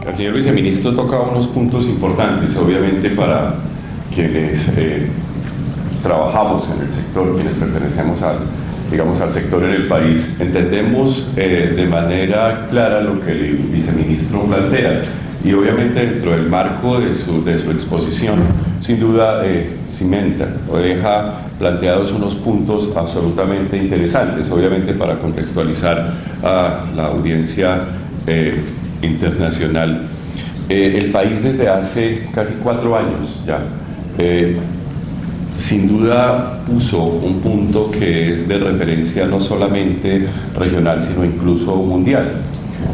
El señor viceministro toca unos puntos importantes, obviamente, para quienes trabajamos en el sector, quienes pertenecemos al sector en el país. Entendemos de manera clara lo que el viceministro plantea y obviamente dentro del marco de su exposición, sin duda cimenta o deja planteados unos puntos absolutamente interesantes, obviamente para contextualizar a la audiencia internacional. El país desde hace casi 4 años ya sin duda puso un punto que es de referencia no solamente regional sino incluso mundial.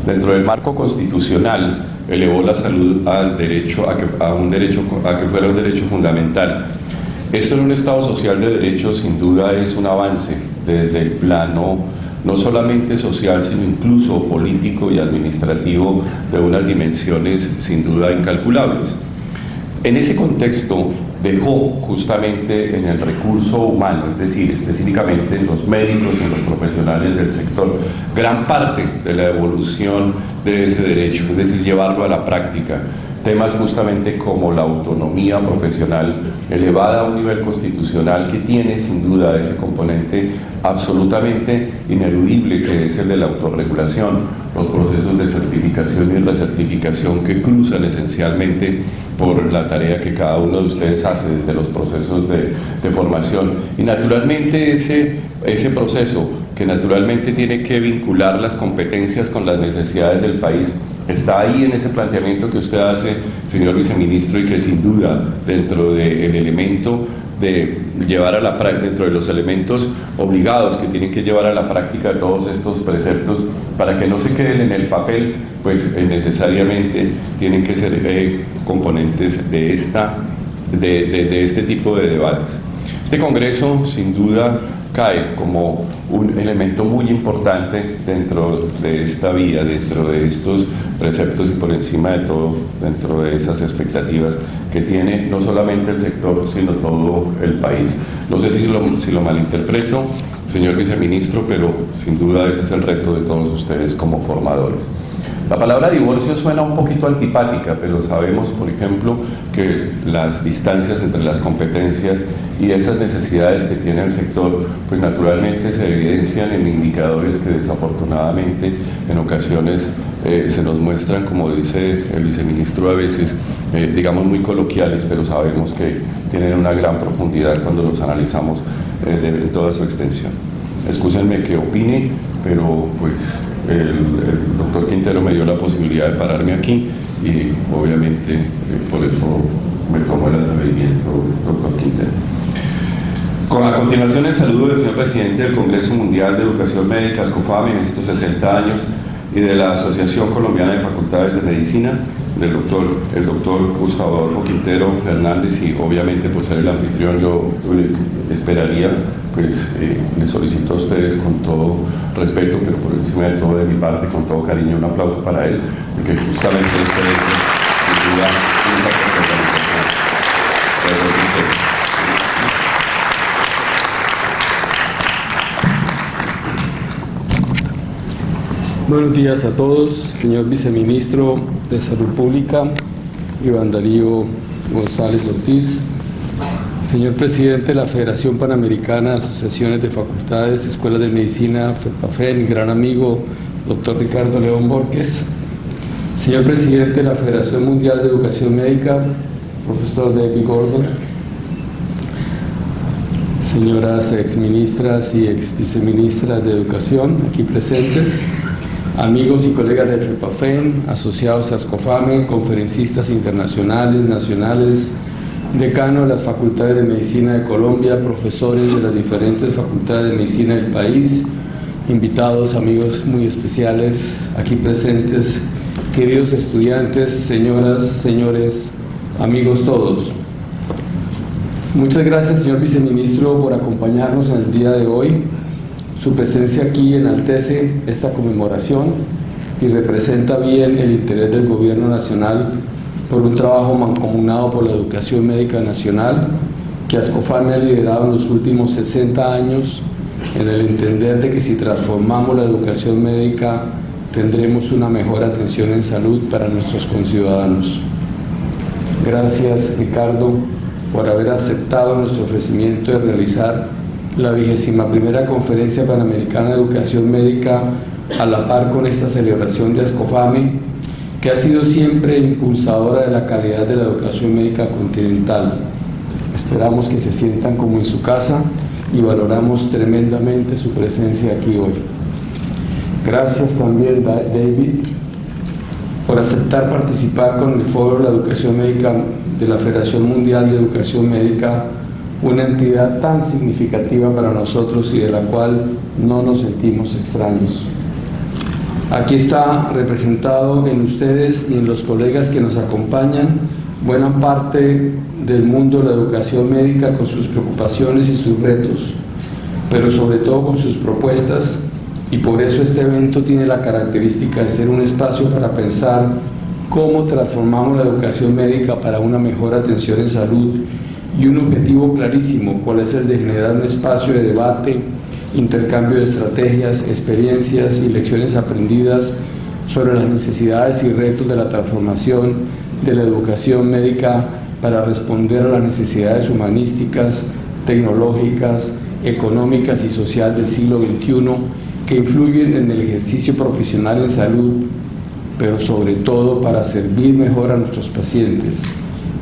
Dentro del marco constitucional elevó la salud al derecho a que fuera un derecho fundamental. Esto en un Estado social de derecho sin duda es un avance desde el plano no solamente social, sino incluso político y administrativo de unas dimensiones sin duda incalculables. En ese contexto dejó justamente en el recurso humano, es decir, específicamente en los médicos y en los profesionales del sector, gran parte de la evolución de ese derecho, es decir, llevarlo a la práctica. Temas justamente como la autonomía profesional elevada a un nivel constitucional que tiene sin duda ese componente absolutamente ineludible que es el de la autorregulación, los procesos de certificación y recertificación que cruzan esencialmente por la tarea que cada uno de ustedes hace desde los procesos de formación y naturalmente ese proceso que naturalmente tiene que vincular las competencias con las necesidades del país está ahí en ese planteamiento que usted hace, señor viceministro, y que sin duda dentro del elemento de llevar a la práctica, dentro de los elementos obligados que tienen que llevar a la práctica todos estos preceptos para que no se queden en el papel, pues necesariamente tienen que ser componentes de este tipo de debates. Este Congreso sin duda cae como un elemento muy importante dentro de esta vía, dentro de estos preceptos y por encima de todo dentro de esas expectativas que tiene no solamente el sector sino todo el país. No sé si lo malinterpreto, señor viceministro, pero sin duda ese es el reto de todos ustedes como formadores. La palabra divorcio suena un poquito antipática, pero sabemos, por ejemplo, que las distancias entre las competencias y esas necesidades que tiene el sector, pues naturalmente se evidencian en indicadores que desafortunadamente en ocasiones se nos muestran, como dice el viceministro a veces, digamos muy coloquiales, pero sabemos que tienen una gran profundidad cuando los analizamos en toda su extensión. Excúsenme que opine, pero pues el doctor Quintero me dio la posibilidad de pararme aquí y obviamente por eso me tomo el atrevimiento, doctor Quintero. A continuación el saludo del señor presidente del Congreso Mundial de Educación Médica, SCOFAME, en estos 60 años, y de la Asociación Colombiana de Facultades de Medicina, el doctor Gustavo Adolfo Quintero Hernández, y obviamente por ser el anfitrión yo esperaría, pues les solicito a ustedes con todo respeto, pero por encima de todo de mi parte, con todo cariño, un aplauso para él, porque justamente este evento sin duda Buenos días a todos, señor viceministro de Salud Pública, Iván Darío González Ortiz, señor presidente de la Federación Panamericana de Asociaciones de Facultades, Escuelas de Medicina, FEPAFEN, gran amigo, doctor Ricardo León Borges, señor presidente de la Federación Mundial de Educación Médica, profesor David Gordon, señoras exministras y exviceministras de Educación aquí presentes, amigos y colegas de FEPAFEN, asociados a SCOFAME, conferencistas internacionales, nacionales, decano de las Facultades de Medicina de Colombia, profesores de las diferentes facultades de medicina del país, invitados, amigos muy especiales aquí presentes, queridos estudiantes, señoras, señores, amigos todos. Muchas gracias, señor viceministro, por acompañarnos en el día de hoy. Su presencia aquí enaltece esta conmemoración y representa bien el interés del Gobierno Nacional por un trabajo mancomunado por la educación médica nacional que Ascofame ha liderado en los últimos 60 años, en el entender de que si transformamos la educación médica tendremos una mejor atención en salud para nuestros conciudadanos. Gracias, Ricardo, por haber aceptado nuestro ofrecimiento de realizar la 21ª Conferencia Panamericana de Educación Médica a la par con esta celebración de Ascofame, que ha sido siempre impulsadora de la calidad de la educación médica continental. Esperamos que se sientan como en su casa y valoramos tremendamente su presencia aquí hoy. Gracias también, David, por aceptar participar con el Foro de la Educación Médica de la Federación Mundial de Educación Médica, una entidad tan significativa para nosotros y de la cual no nos sentimos extraños. Aquí está representado en ustedes y en los colegas que nos acompañan buena parte del mundo de la educación médica con sus preocupaciones y sus retos, pero sobre todo con sus propuestas, y por eso este evento tiene la característica de ser un espacio para pensar cómo transformamos la educación médica para una mejor atención en salud y un objetivo clarísimo, cuál es el de generar un espacio de debate, intercambio de estrategias, experiencias y lecciones aprendidas sobre las necesidades y retos de la transformación de la educación médica para responder a las necesidades humanísticas, tecnológicas, económicas y social del siglo XXI que influyen en el ejercicio profesional en salud, pero sobre todo para servir mejor a nuestros pacientes.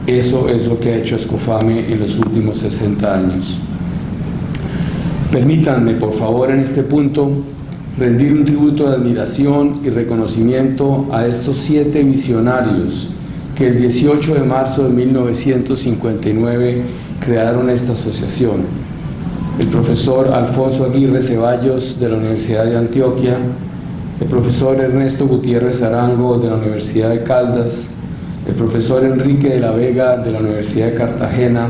Eso es lo que ha hecho Ascofame en los últimos 60 años. Permítanme, por favor, en este punto, rendir un tributo de admiración y reconocimiento a estos 7 visionarios que el 18 de marzo de 1959 crearon esta asociación. El profesor Alfonso Aguirre Ceballos, de la Universidad de Antioquia, el profesor Ernesto Gutiérrez Arango, de la Universidad de Caldas, el profesor Enrique de la Vega, de la Universidad de Cartagena,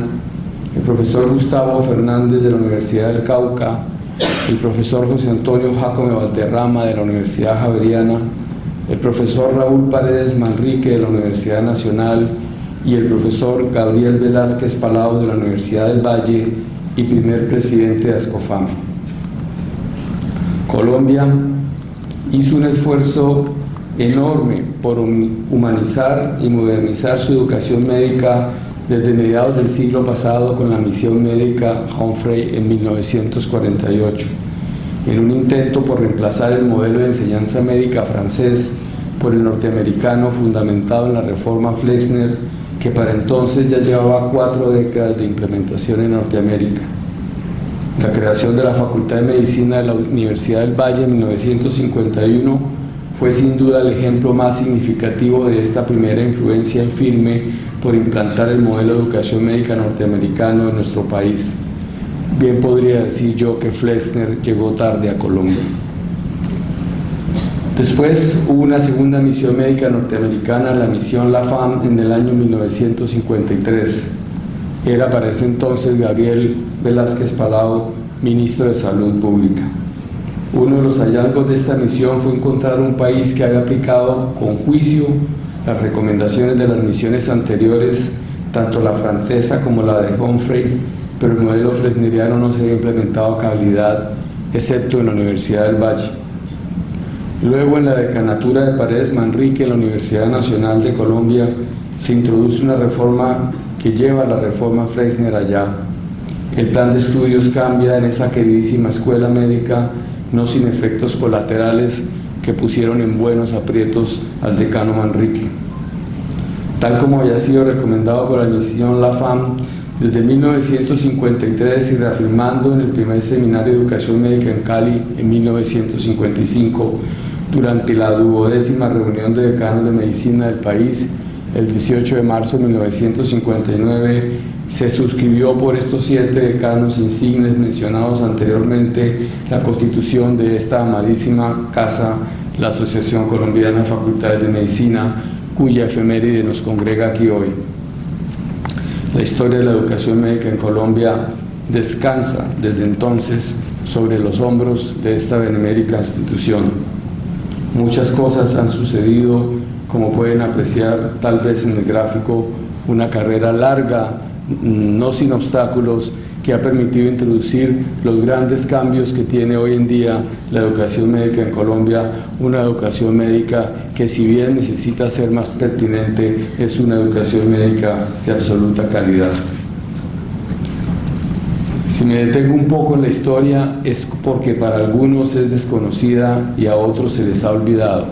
el profesor Gustavo Fernández, de la Universidad del Cauca, el profesor José Antonio Jacome Valderrama, de la Universidad Javeriana, el profesor Raúl Paredes Manrique, de la Universidad Nacional, y el profesor Gabriel Velázquez Palau, de la Universidad del Valle, y primer presidente de Ascofame. Colombia hizo un esfuerzo enorme por humanizar y modernizar su educación médica desde mediados del siglo pasado con la misión médica Humphrey en 1948, en un intento por reemplazar el modelo de enseñanza médica francés por el norteamericano fundamentado en la reforma Flexner, que para entonces ya llevaba 4 décadas de implementación en Norteamérica. La creación de la Facultad de Medicina de la Universidad del Valle en 1951 fue sin duda el ejemplo más significativo de esta primera influencia en firme por implantar el modelo de educación médica norteamericano en nuestro país. Bien podría decir yo que Flexner llegó tarde a Colombia. Después hubo una segunda misión médica norteamericana, la misión LAFAM, en el año 1953. Era para ese entonces Gabriel Velázquez Palau, ministro de Salud Pública. Uno de los hallazgos de esta misión fue encontrar un país que había aplicado con juicio las recomendaciones de las misiones anteriores, tanto la francesa como la de Humphrey, pero el modelo flexneriano no se había implementado a cabalidad, excepto en la Universidad del Valle. Luego, en la decanatura de Paredes Manrique, en la Universidad Nacional de Colombia, se introduce una reforma que lleva a la reforma Flexner allá. El plan de estudios cambia en esa queridísima escuela médica, no sin efectos colaterales que pusieron en buenos aprietos al decano Manrique. Tal como había sido recomendado por la misión LAFAM, desde 1953 y reafirmando en el primer seminario de educación médica en Cali en 1955, durante la 12ª reunión de decanos de medicina del país, el 18 de marzo de 1959, se suscribió por estos 7 decanos insignes mencionados anteriormente la constitución de esta amadísima casa, la Asociación Colombiana de Facultades de Medicina, cuya efeméride nos congrega aquí hoy. La historia de la educación médica en Colombia descansa desde entonces sobre los hombros de esta benemérita institución. Muchas cosas han sucedido, como pueden apreciar tal vez en el gráfico, una carrera larga no sin obstáculos, que ha permitido introducir los grandes cambios que tiene hoy en día la educación médica en Colombia, una educación médica que, si bien necesita ser más pertinente, es una educación médica de absoluta calidad. Si me detengo un poco en la historia, es porque para algunos es desconocida y a otros se les ha olvidado.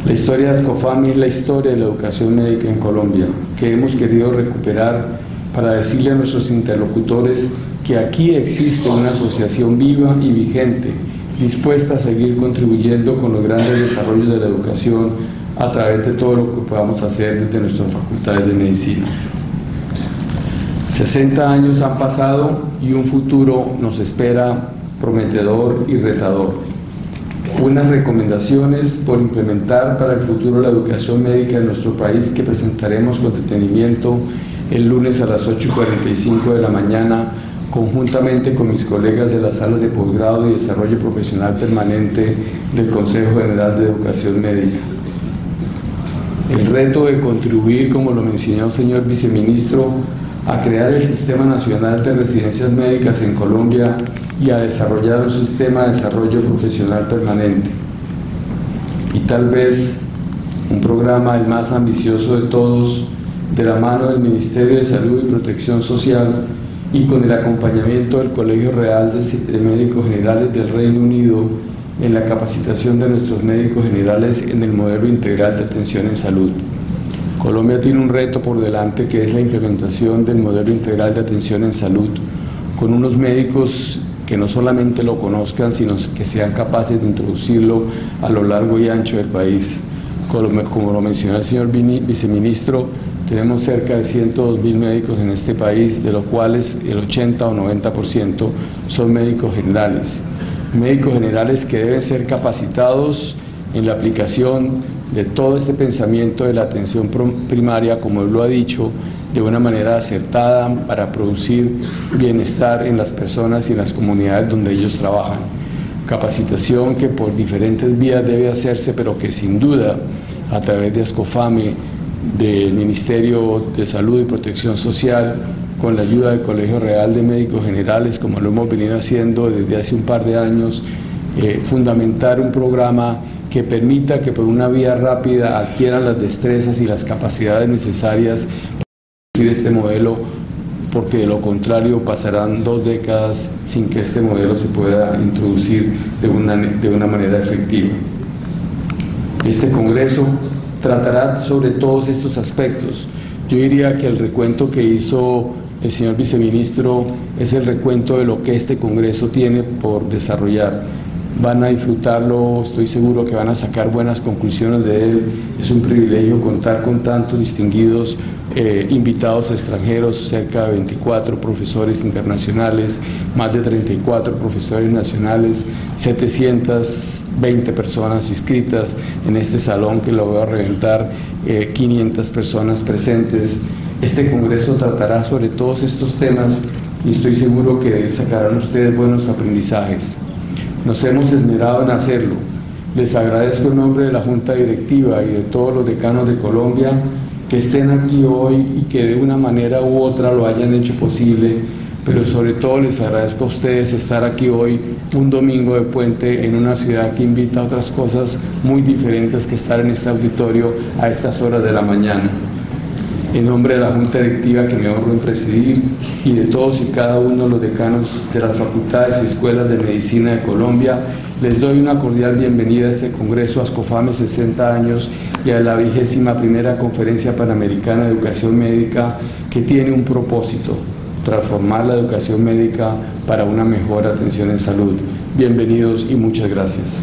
La historia de Ascofame es la historia de la educación médica en Colombia, que hemos querido recuperar para decirle a nuestros interlocutores que aquí existe una asociación viva y vigente, dispuesta a seguir contribuyendo con los grandes desarrollos de la educación a través de todo lo que podamos hacer desde nuestras facultades de medicina. 60 años han pasado y un futuro nos espera prometedor y retador. Unas recomendaciones por implementar para el futuro la educación médica en nuestro país que presentaremos con detenimiento el lunes a las 8:45 de la mañana, conjuntamente con mis colegas de las salas de posgrado y desarrollo profesional permanente del Consejo General de Educación Médica. El reto de contribuir, como lo mencionó el señor viceministro, a crear el Sistema Nacional de Residencias Médicas en Colombia y a desarrollar un sistema de desarrollo profesional permanente. Y tal vez un programa el más ambicioso de todos, de la mano del Ministerio de Salud y Protección Social y con el acompañamiento del Colegio Real de Médicos Generales del Reino Unido en la capacitación de nuestros médicos generales en el modelo integral de atención en salud. Colombia tiene un reto por delante, que es la implementación del modelo integral de atención en salud, con unos médicos que no solamente lo conozcan, sino que sean capaces de introducirlo a lo largo y ancho del país. Como lo mencionó el señor viceministro, tenemos cerca de 102.000 médicos en este país, de los cuales el 80 o 90% son médicos generales. Médicos generales que deben ser capacitados en la aplicación de todo este pensamiento de la atención primaria, como él lo ha dicho, de una manera acertada para producir bienestar en las personas y en las comunidades donde ellos trabajan. Capacitación que por diferentes vías debe hacerse, pero que sin duda a través de Ascofame, del Ministerio de Salud y Protección Social, con la ayuda del Colegio Real de Médicos Generales, como lo hemos venido haciendo desde hace un par de años, fundamentar un programa que permita que por una vía rápida adquieran las destrezas y las capacidades necesarias para producir este modelo, porque de lo contrario pasarán 2 décadas sin que este modelo se pueda introducir de una manera efectiva. Este Congreso tratará sobre todos estos aspectos. Yo diría que el recuento que hizo el señor viceministro es el recuento de lo que este Congreso tiene por desarrollar. Van a disfrutarlo, estoy seguro que van a sacar buenas conclusiones de él. Es un privilegio contar con tantos distinguidos invitados extranjeros, cerca de 24 profesores internacionales, más de 34 profesores nacionales, 720 personas inscritas en este salón que lo voy a reventar, 500 personas presentes. Este Congreso tratará sobre todos estos temas y estoy seguro que sacarán ustedes buenos aprendizajes. Nos hemos esmerado en hacerlo. Les agradezco en nombre de la Junta Directiva y de todos los decanos de Colombia que estén aquí hoy y que de una manera u otra lo hayan hecho posible, pero sobre todo les agradezco a ustedes estar aquí hoy, un domingo de puente, en una ciudad que invita a otras cosas muy diferentes que estar en este auditorio a estas horas de la mañana. En nombre de la Junta Directiva que me honro en presidir y de todos y cada uno de los decanos de las facultades y escuelas de medicina de Colombia, les doy una cordial bienvenida a este Congreso Ascofame 60 años y a la 21ª Conferencia Panamericana de Educación Médica, que tiene un propósito: transformar la educación médica para una mejor atención en salud. Bienvenidos y muchas gracias.